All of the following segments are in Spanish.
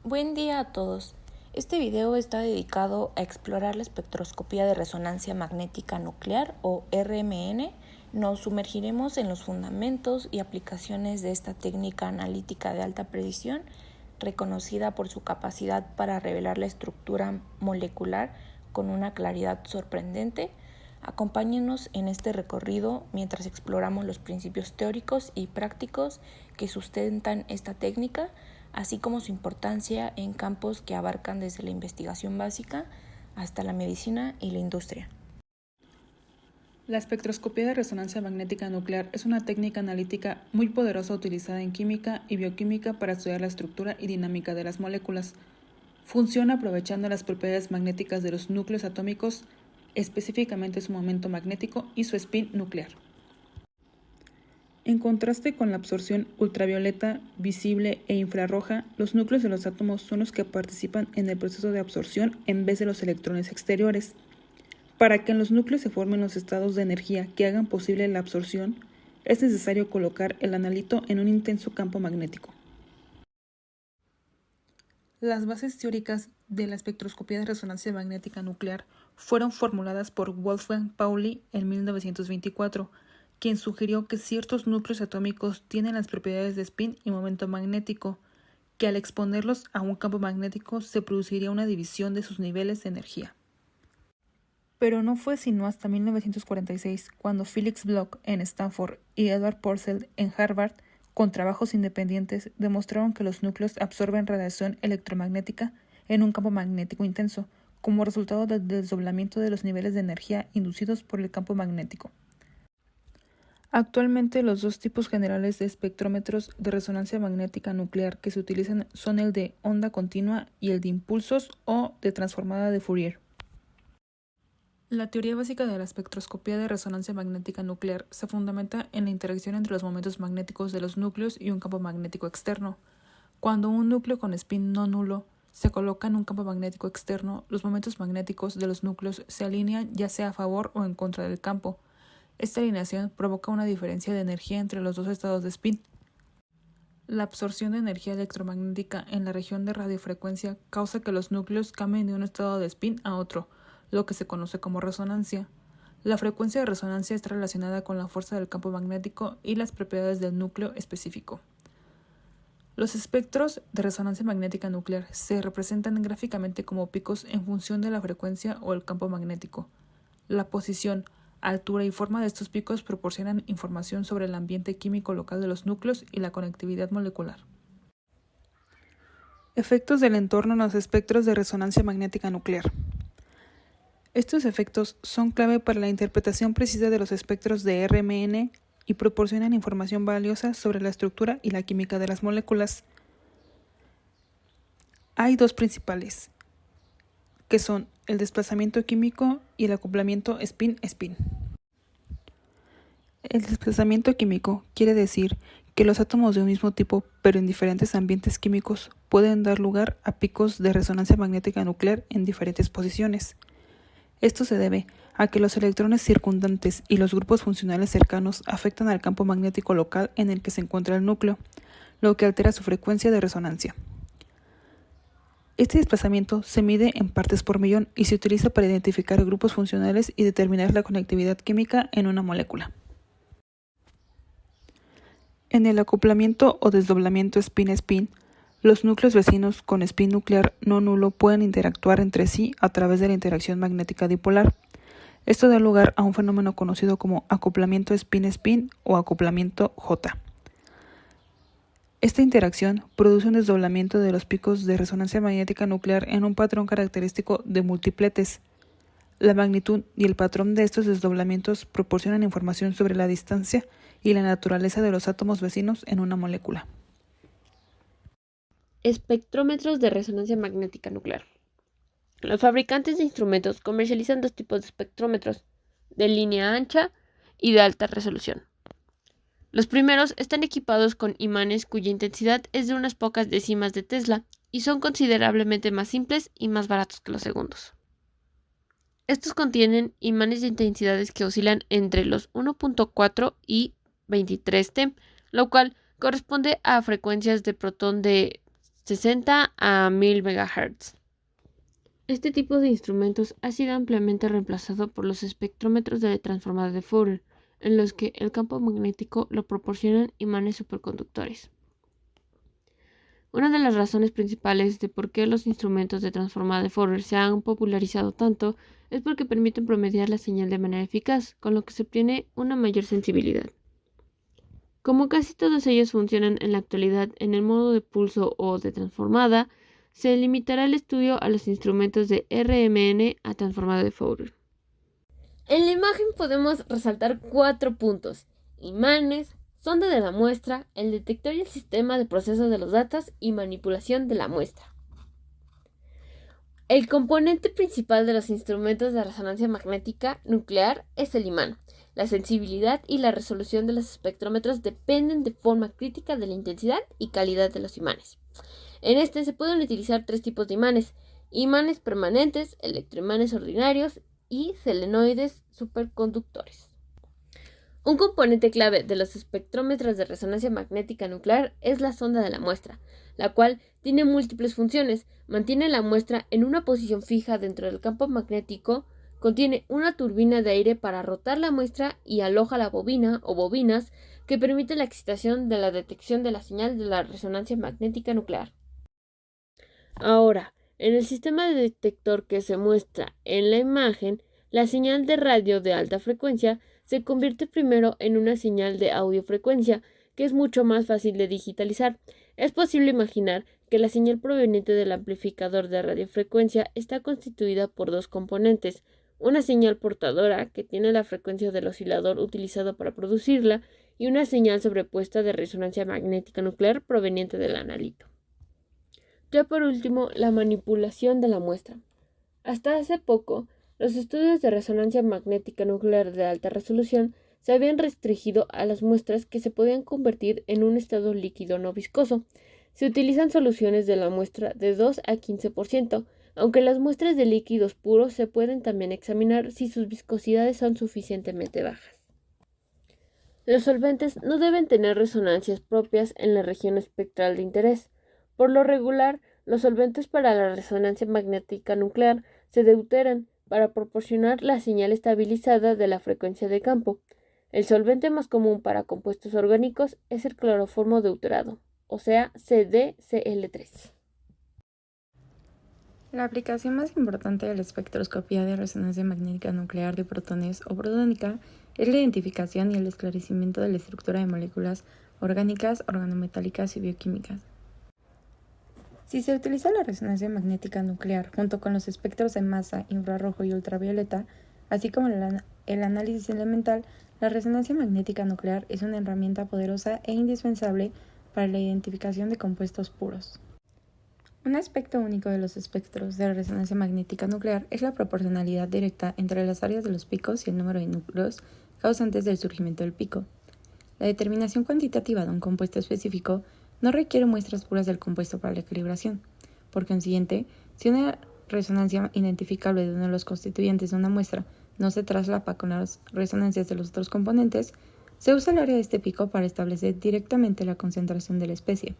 Buen día a todos. Este video está dedicado a explorar la espectroscopía de resonancia magnética nuclear o RMN. Nos sumergiremos en los fundamentos y aplicaciones de esta técnica analítica de alta precisión, reconocida por su capacidad para revelar la estructura molecular con una claridad sorprendente. Acompáñenos en este recorrido mientras exploramos los principios teóricos y prácticos que sustentan esta técnica, así como su importancia en campos que abarcan desde la investigación básica hasta la medicina y la industria. La espectroscopía de resonancia magnética nuclear es una técnica analítica muy poderosa utilizada en química y bioquímica para estudiar la estructura y dinámica de las moléculas. Funciona aprovechando las propiedades magnéticas de los núcleos atómicos, específicamente su momento magnético y su spin nuclear. En contraste con la absorción ultravioleta, visible e infrarroja, los núcleos de los átomos son los que participan en el proceso de absorción en vez de los electrones exteriores. Para que en los núcleos se formen los estados de energía que hagan posible la absorción, es necesario colocar el analito en un intenso campo magnético. Las bases teóricas de la espectroscopía de resonancia magnética nuclear fueron formuladas por Wolfgang Pauli en 1924, quien sugirió que ciertos núcleos atómicos tienen las propiedades de spin y momento magnético, que al exponerlos a un campo magnético se produciría una división de sus niveles de energía. Pero no fue sino hasta 1946 cuando Felix Bloch en Stanford y Edward Purcell en Harvard, con trabajos independientes, demostraron que los núcleos absorben radiación electromagnética en un campo magnético intenso, como resultado del desdoblamiento de los niveles de energía inducidos por el campo magnético. Actualmente los dos tipos generales de espectrómetros de resonancia magnética nuclear que se utilizan son el de onda continua y el de impulsos o de transformada de Fourier. La teoría básica de la espectroscopía de resonancia magnética nuclear se fundamenta en la interacción entre los momentos magnéticos de los núcleos y un campo magnético externo. Cuando un núcleo con spin no nulo se coloca en un campo magnético externo, los momentos magnéticos de los núcleos se alinean ya sea a favor o en contra del campo. Esta alineación provoca una diferencia de energía entre los dos estados de spin. La absorción de energía electromagnética en la región de radiofrecuencia causa que los núcleos cambien de un estado de spin a otro, lo que se conoce como resonancia. La frecuencia de resonancia está relacionada con la fuerza del campo magnético y las propiedades del núcleo específico. Los espectros de resonancia magnética nuclear se representan gráficamente como picos en función de la frecuencia o el campo magnético. La posición, altura y forma de estos picos proporcionan información sobre el ambiente químico local de los núcleos y la conectividad molecular. Efectos del entorno en los espectros de resonancia magnética nuclear. Estos efectos son clave para la interpretación precisa de los espectros de RMN y proporcionan información valiosa sobre la estructura y la química de las moléculas. Hay dos principales, que son el desplazamiento químico y el acoplamiento spin-spin. El desplazamiento químico quiere decir que los átomos de un mismo tipo, pero en diferentes ambientes químicos, pueden dar lugar a picos de resonancia magnética nuclear en diferentes posiciones. Esto se debe a que los electrones circundantes y los grupos funcionales cercanos afectan al campo magnético local en el que se encuentra el núcleo, lo que altera su frecuencia de resonancia. Este desplazamiento se mide en partes por millón y se utiliza para identificar grupos funcionales y determinar la conectividad química en una molécula. En el acoplamiento o desdoblamiento spin-spin, los núcleos vecinos con spin nuclear no nulo pueden interactuar entre sí a través de la interacción magnética dipolar. Esto da lugar a un fenómeno conocido como acoplamiento spin-spin o acoplamiento J. Esta interacción produce un desdoblamiento de los picos de resonancia magnética nuclear en un patrón característico de multipletes. La magnitud y el patrón de estos desdoblamientos proporcionan información sobre la distancia y la naturaleza de los átomos vecinos en una molécula. Espectrómetros de resonancia magnética nuclear. Los fabricantes de instrumentos comercializan dos tipos de espectrómetros, de línea ancha y de alta resolución. Los primeros están equipados con imanes cuya intensidad es de unas pocas décimas de Tesla y son considerablemente más simples y más baratos que los segundos. Estos contienen imanes de intensidades que oscilan entre los 1.4 y 23 TeV, lo cual corresponde a frecuencias de protón de 60 a 1000 MHz. Este tipo de instrumentos ha sido ampliamente reemplazado por los espectrómetros de transformada de Fourier, en los que el campo magnético lo proporcionan imanes superconductores. Una de las razones principales de por qué los instrumentos de transformada de Fourier se han popularizado tanto es porque permiten promediar la señal de manera eficaz, con lo que se obtiene una mayor sensibilidad. Como casi todos ellos funcionan en la actualidad en el modo de pulso o de transformada, se limitará el estudio a los instrumentos de RMN a transformada de Fourier. En la imagen podemos resaltar 4 puntos: imanes, sonda de la muestra, el detector y el sistema de proceso de los datos y manipulación de la muestra. El componente principal de los instrumentos de resonancia magnética nuclear es el imán. La sensibilidad y la resolución de los espectrómetros dependen de forma crítica de la intensidad y calidad de los imanes. En este se pueden utilizar 3 tipos de imanes: imanes permanentes, electroimanes ordinarios y selenoides superconductores. Un componente clave de los espectrómetros de resonancia magnética nuclear es la sonda de la muestra, la cual tiene múltiples funciones. Mantiene la muestra en una posición fija dentro del campo magnético, contiene una turbina de aire para rotar la muestra y aloja la bobina o bobinas que permite la excitación de la detección de la señal de la resonancia magnética nuclear. Ahora, en el sistema de detector que se muestra en la imagen, la señal de radio de alta frecuencia se convierte primero en una señal de audiofrecuencia, que es mucho más fácil de digitalizar. Es posible imaginar que la señal proveniente del amplificador de radiofrecuencia está constituida por 2 componentes: una señal portadora, que tiene la frecuencia del oscilador utilizado para producirla, y una señal sobrepuesta de resonancia magnética nuclear proveniente del analito. Ya por último, la manipulación de la muestra. Hasta hace poco, los estudios de resonancia magnética nuclear de alta resolución se habían restringido a las muestras que se podían convertir en un estado líquido no viscoso. Se utilizan soluciones de la muestra de 2 a 15%, aunque las muestras de líquidos puros se pueden también examinar si sus viscosidades son suficientemente bajas. Los solventes no deben tener resonancias propias en la región espectral de interés. Por lo regular, los solventes para la resonancia magnética nuclear se deuteran para proporcionar la señal estabilizada de la frecuencia de campo. El solvente más común para compuestos orgánicos es el cloroformo deuterado, o sea, CdCl3. La aplicación más importante de la espectroscopía de resonancia magnética nuclear de protones o protónica es la identificación y el esclarecimiento de la estructura de moléculas orgánicas, organometálicas y bioquímicas. Si se utiliza la resonancia magnética nuclear junto con los espectros de masa, infrarrojo y ultravioleta, así como el análisis elemental, la resonancia magnética nuclear es una herramienta poderosa e indispensable para la identificación de compuestos puros. Un aspecto único de los espectros de resonancia magnética nuclear es la proporcionalidad directa entre las áreas de los picos y el número de núcleos causantes del surgimiento del pico. La determinación cuantitativa de un compuesto específico no requiere muestras puras del compuesto para la calibración. Por consiguiente, si una resonancia identificable de uno de los constituyentes de una muestra no se traslapa con las resonancias de los otros componentes, se usa el área de este pico para establecer directamente la concentración de la especie,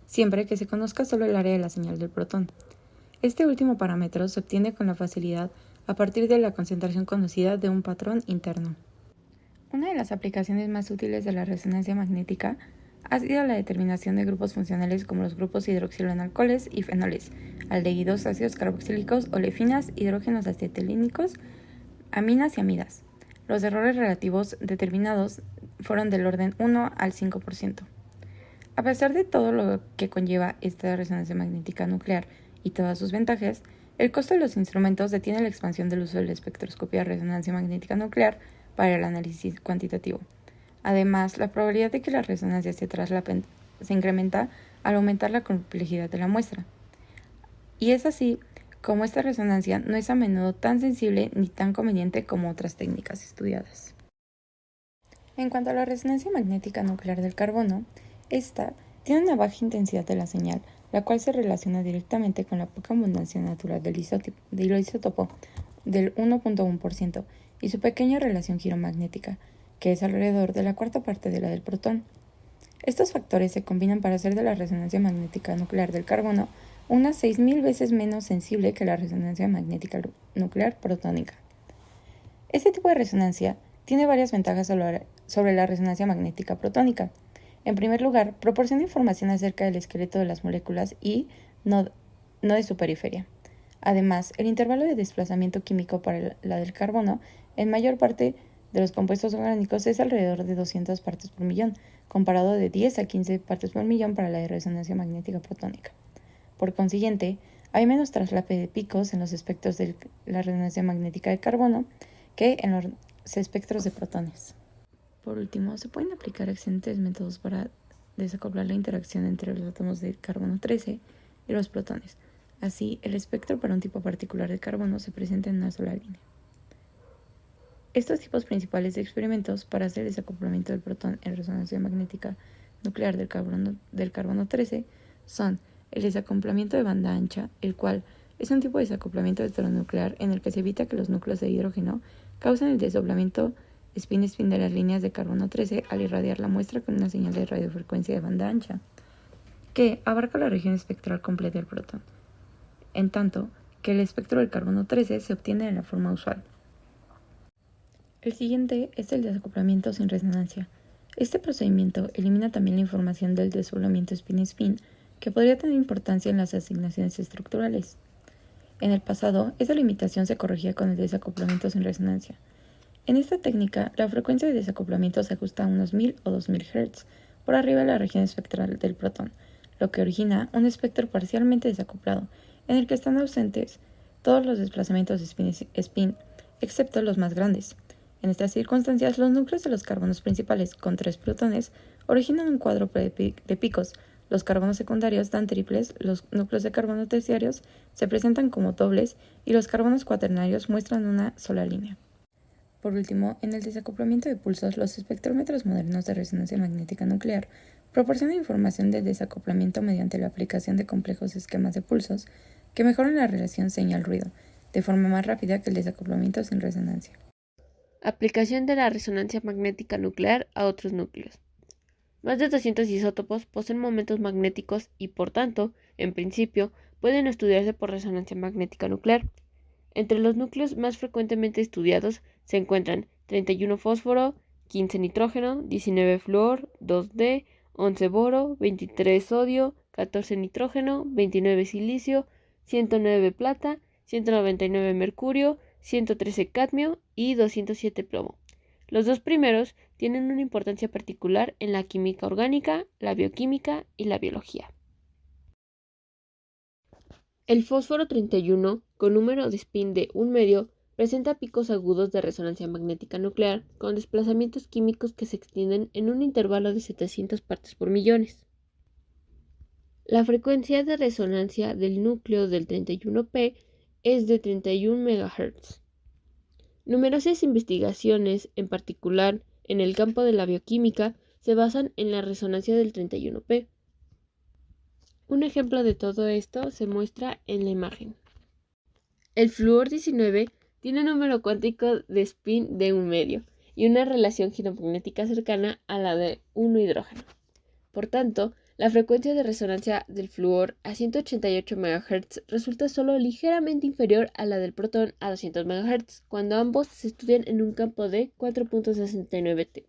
siempre que se conozca solo el área de la señal del protón. Este último parámetro se obtiene con la facilidad a partir de la concentración conocida de un patrón interno. Una de las aplicaciones más útiles de la resonancia magnética ha sido la determinación de grupos funcionales como los grupos hidroxilo en alcoholes y fenoles, aldehídos, ácidos carboxílicos, olefinas, hidrógenos acetilínicos, aminas y amidas. Los errores relativos determinados fueron del orden 1 al 5%. A pesar de todo lo que conlleva esta resonancia magnética nuclear y todas sus ventajas, el costo de los instrumentos detiene la expansión del uso de la espectroscopía de resonancia magnética nuclear para el análisis cuantitativo. Además, la probabilidad de que las resonancias se traslapen se incrementa al aumentar la complejidad de la muestra. Y es así como esta resonancia no es a menudo tan sensible ni tan conveniente como otras técnicas estudiadas. En cuanto a la resonancia magnética nuclear del carbono, esta tiene una baja intensidad de la señal, la cual se relaciona directamente con la poca abundancia natural del isótopo del 1.1% y su pequeña relación giromagnética, que es alrededor de la cuarta parte de la del protón. Estos factores se combinan para hacer de la resonancia magnética nuclear del carbono unas 6.000 veces menos sensible que la resonancia magnética nuclear protónica. Este tipo de resonancia tiene varias ventajas sobre la resonancia magnética protónica. En primer lugar, proporciona información acerca del esqueleto de las moléculas y no de su periferia. Además, el intervalo de desplazamiento químico para la del carbono en mayor parte de los compuestos orgánicos es alrededor de 200 partes por millón, comparado de 10 a 15 partes por millón para la de resonancia magnética protónica. Por consiguiente, hay menos traslape de picos en los espectros de la resonancia magnética de carbono que en los espectros de protones. Por último, se pueden aplicar excelentes métodos para desacoplar la interacción entre los átomos de carbono 13 y los protones. Así, el espectro para un tipo particular de carbono se presenta en una sola línea. Estos tipos principales de experimentos para hacer el desacoplamiento del protón en resonancia magnética nuclear del carbono 13 son el desacoplamiento de banda ancha, el cual es un tipo de desacoplamiento heteronuclear en el que se evita que los núcleos de hidrógeno causen el desdoblamiento spin-spin de las líneas de carbono 13 al irradiar la muestra con una señal de radiofrecuencia de banda ancha, que abarca la región espectral completa del protón, en tanto que el espectro del carbono 13 se obtiene de la forma usual. El siguiente es el desacoplamiento sin resonancia. Este procedimiento elimina también la información del desdoblamiento spin-spin, que podría tener importancia en las asignaciones estructurales. En el pasado, esta limitación se corregía con el desacoplamiento sin resonancia. En esta técnica, la frecuencia de desacoplamiento se ajusta a unos 1000 o 2000 Hz por arriba de la región espectral del protón, lo que origina un espectro parcialmente desacoplado, en el que están ausentes todos los desplazamientos spin, excepto los más grandes. En estas circunstancias, los núcleos de los carbonos principales con 3 protones originan un cuádruple de picos. Los carbonos secundarios dan triples, los núcleos de carbono terciarios se presentan como dobles y los carbonos cuaternarios muestran una sola línea. Por último, en el desacoplamiento de pulsos, los espectrómetros modernos de resonancia magnética nuclear proporcionan información del desacoplamiento mediante la aplicación de complejos esquemas de pulsos que mejoran la relación señal-ruido, de forma más rápida que el desacoplamiento sin resonancia. Aplicación de la resonancia magnética nuclear a otros núcleos. Más de 200 isótopos poseen momentos magnéticos y, por tanto, en principio, pueden estudiarse por resonancia magnética nuclear. Entre los núcleos más frecuentemente estudiados se encuentran 31 fósforo, 15 nitrógeno, 19 flúor, 2D, 11 boro, 23 sodio, 14 nitrógeno, 29 silicio, 109 plata, 199 mercurio, 113 cadmio y 207 plomo. Los dos primeros tienen una importancia particular en la química orgánica, la bioquímica y la biología. El fósforo 31, con número de spin de 1 medio, presenta picos agudos de resonancia magnética nuclear con desplazamientos químicos que se extienden en un intervalo de 700 partes por millones. La frecuencia de resonancia del núcleo del 31P es de 31 MHz. Numerosas investigaciones, en particular en el campo de la bioquímica, se basan en la resonancia del 31P. Un ejemplo de todo esto se muestra en la imagen. El flúor 19 tiene un número cuántico de spin de 1 medio y una relación giromagnética cercana a la de 1 hidrógeno. Por tanto, la frecuencia de resonancia del flúor a 188 MHz resulta solo ligeramente inferior a la del protón a 200 MHz, cuando ambos se estudian en un campo de 4.69 T.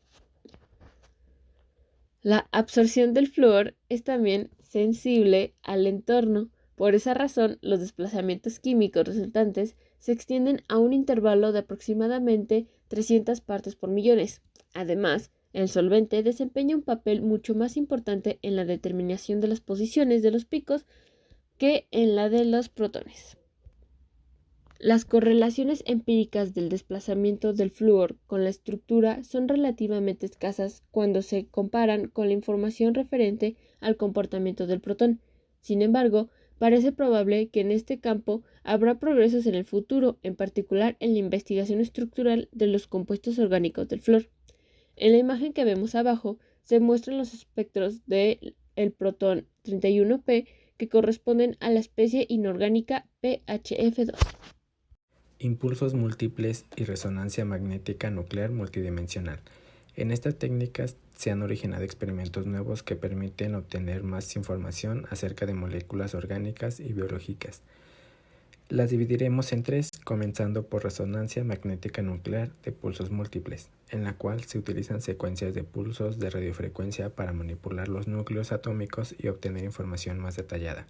La absorción del flúor es también sensible al entorno. Por esa razón, los desplazamientos químicos resultantes se extienden a un intervalo de aproximadamente 300 partes por millones. Además, el solvente desempeña un papel mucho más importante en la determinación de las posiciones de los picos que en la de los protones. Las correlaciones empíricas del desplazamiento del flúor con la estructura son relativamente escasas cuando se comparan con la información referente al comportamiento del protón. Sin embargo, parece probable que en este campo habrá progresos en el futuro, en particular en la investigación estructural de los compuestos orgánicos del flúor. En la imagen que vemos abajo se muestran los espectros del protón 31P que corresponden a la especie inorgánica PHF2. Impulsos múltiples y resonancia magnética nuclear multidimensional. En estas técnicas se han originado experimentos nuevos que permiten obtener más información acerca de moléculas orgánicas y biológicas. Las dividiremos en tres, comenzando por resonancia magnética nuclear de pulsos múltiples, en la cual se utilizan secuencias de pulsos de radiofrecuencia para manipular los núcleos atómicos y obtener información más detallada.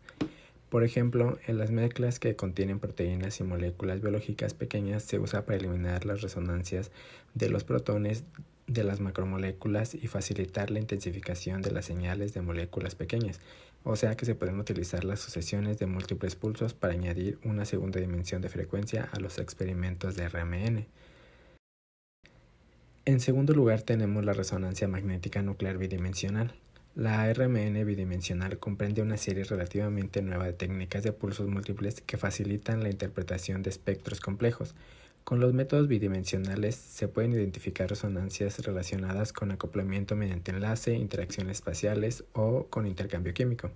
Por ejemplo, en las mezclas que contienen proteínas y moléculas biológicas pequeñas se usa para eliminar las resonancias de los protones de las macromoléculas y facilitar la intensificación de las señales de moléculas pequeñas, o sea que se pueden utilizar las sucesiones de múltiples pulsos para añadir una segunda dimensión de frecuencia a los experimentos de RMN. En segundo lugar tenemos la resonancia magnética nuclear bidimensional. La RMN bidimensional comprende una serie relativamente nueva de técnicas de pulsos múltiples que facilitan la interpretación de espectros complejos. Con los métodos bidimensionales se pueden identificar resonancias relacionadas con acoplamiento mediante enlace, interacciones espaciales o con intercambio químico.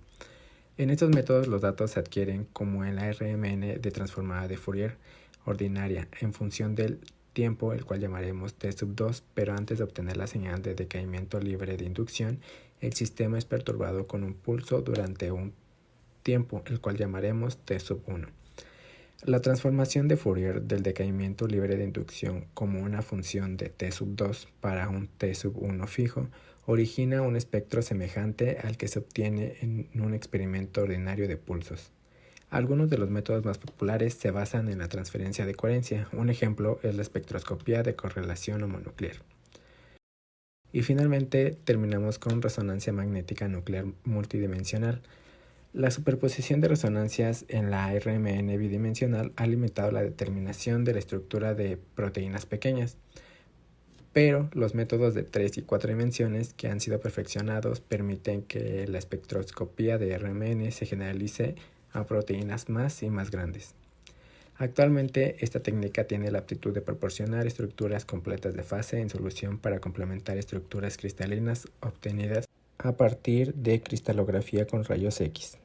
En estos métodos los datos se adquieren como en la RMN de transformada de Fourier ordinaria en función del tiempo, el cual llamaremos T2, pero antes de obtener la señal de decaimiento libre de inducción, el sistema es perturbado con un pulso durante un tiempo, el cual llamaremos T1. La transformación de Fourier del decaimiento libre de inducción como una función de T2 para un T1 fijo origina un espectro semejante al que se obtiene en un experimento ordinario de pulsos. Algunos de los métodos más populares se basan en la transferencia de coherencia. Un ejemplo es la espectroscopía de correlación homonuclear. Y finalmente terminamos con resonancia magnética nuclear multidimensional. La superposición de resonancias en la RMN bidimensional ha limitado la determinación de la estructura de proteínas pequeñas, pero los métodos de 3 y 4 dimensiones que han sido perfeccionados permiten que la espectroscopía de RMN se generalice a proteínas más y más grandes. Actualmente, esta técnica tiene la aptitud de proporcionar estructuras completas de fase en solución para complementar estructuras cristalinas obtenidas a partir de cristalografía con rayos X.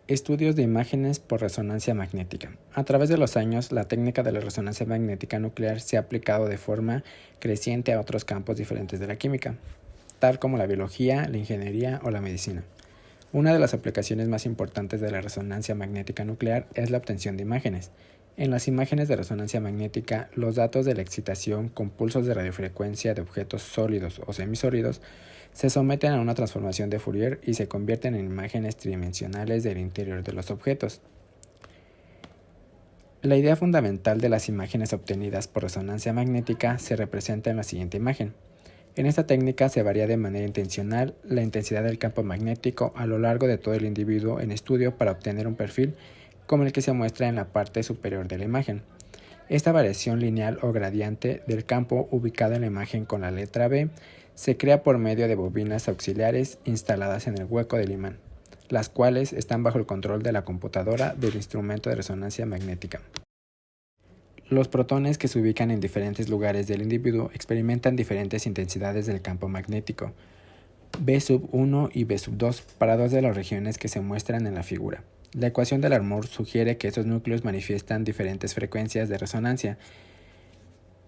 Estudios de imágenes por resonancia magnética. A través de los años, la técnica de la resonancia magnética nuclear se ha aplicado de forma creciente a otros campos diferentes de la química, tal como la biología, la ingeniería o la medicina. Una de las aplicaciones más importantes de la resonancia magnética nuclear es la obtención de imágenes. En las imágenes de resonancia magnética, los datos de la excitación con pulsos de radiofrecuencia de objetos sólidos o semisólidos se someten a una transformación de Fourier y se convierten en imágenes tridimensionales del interior de los objetos. La idea fundamental de las imágenes obtenidas por resonancia magnética se representa en la siguiente imagen. En esta técnica se varía de manera intencional la intensidad del campo magnético a lo largo de todo el individuo en estudio para obtener un perfil como el que se muestra en la parte superior de la imagen. Esta variación lineal o gradiente del campo ubicado en la imagen con la letra B se crea por medio de bobinas auxiliares instaladas en el hueco del imán, las cuales están bajo el control de la computadora del instrumento de resonancia magnética. Los protones que se ubican en diferentes lugares del individuo experimentan diferentes intensidades del campo magnético, B1 y B2, para dos de las regiones que se muestran en la figura. La ecuación de Larmor sugiere que esos núcleos manifiestan diferentes frecuencias de resonancia,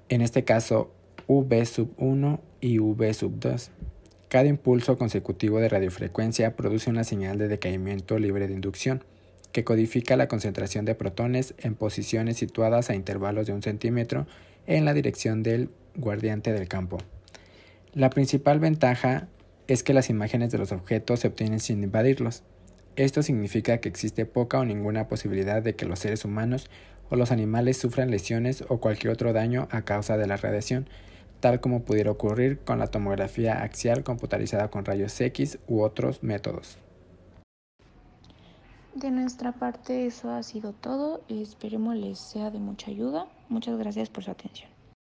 en este caso UB1 y UB2. Cada impulso consecutivo de radiofrecuencia produce una señal de decaimiento libre de inducción, que codifica la concentración de protones en posiciones situadas a intervalos de 1 centímetro en la dirección del guardiante del campo. La principal ventaja es que las imágenes de los objetos se obtienen sin invadirlos. Esto significa que existe poca o ninguna posibilidad de que los seres humanos o los animales sufran lesiones o cualquier otro daño a causa de la radiación, tal como pudiera ocurrir con la tomografía axial computarizada con rayos X u otros métodos. De nuestra parte eso ha sido todo. Esperemos les sea de mucha ayuda. Muchas gracias por su atención.